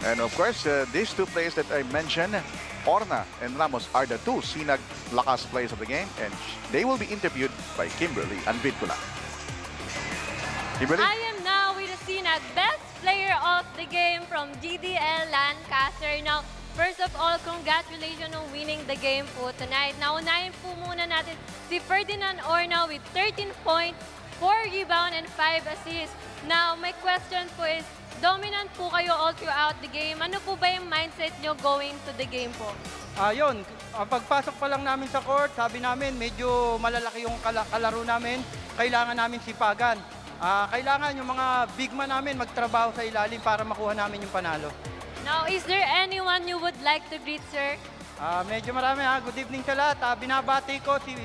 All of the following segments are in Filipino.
And of course, these two players that I mentioned, Orna and Ramos, are the two Sinag Lakas players of the game, and they will be interviewed by Kimberly Anvidcula. Kimberly? I am now with the Sinag Best Player of the Game from GDL Lancaster. Now, first of all, congratulations on winning the game po tonight. Naunahin po muna natin si Ferdinand Orna with 13 points, 4 rebound, and 5 assists. Now, my question po is, dominant po kayo all throughout the game. Ano po ba yung mindset nyo going to the game po? Yun, pagpasok pa lang namin sa court, sabi namin medyo malalaki yung kalaro namin, kailangan namin sipagan. Kailangan yung mga big man namin magtrabaho sa ilalim para makuha namin yung panalo. Now, is there anyone you would like to greet, sir? Medyo marami ha. Good evening sa lahat. Binabati ko si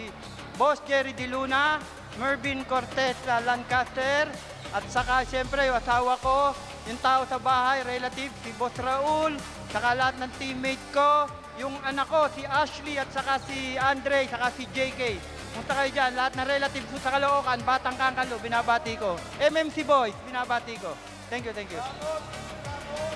Boss Jerry De Luna, Mervin Cortez Lancaster, at saka siyempre yung asawa ko, yung tao sa bahay, relative, si Boss Raul, saka lahat ng teammate ko, yung anak ko, si Ashley, at saka si Andre, saka si JK. Punta kayo dyan, lahat ng relatives ko sa Caloocan, Batang Kankalo, binabati ko. MMC Boys, binabati ko. Thank you, thank you.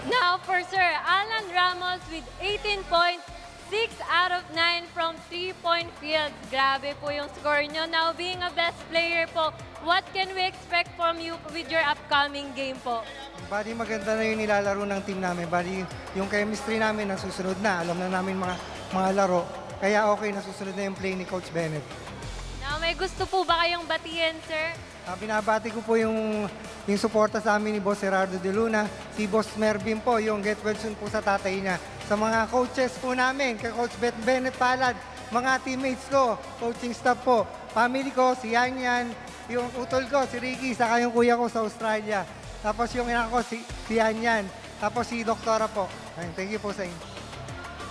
Now for Sir Alan Ramos with 18 points, 6 out of 9 from 3-point field. Grabe po yung score nyo. Now being a best player po, what can we expect from you with your upcoming game po? Bali, maganda na yung nilalaro ng team namin. Bali, yung chemistry namin nasusunod na. Alam na namin mga laro. Kaya okay, nasusunod na yung play ni Coach Bennett. Now may gusto po ba kayong batiin, sir? Binabati ko po yung suporta sa amin ni Boss Gerardo De Luna, si Boss Mervin po, yung get well soon po sa tatay niya. Sa mga coaches po namin, kay Coach Bennett Palad, mga teammates ko, coaching staff po, family ko, si Yanyan, yung utol ko, si Ricky, saka yung kuya ko sa Australia. Tapos yung ina ko, si Yanyan. Tapos si Doktora po. Thank you po sa inyo.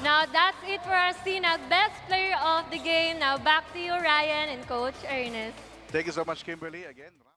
Now that's it for our Sinag Best Player of the Game. Now back to you, Ryan and Coach Ernest. Thank you so much, Kimberly. Again.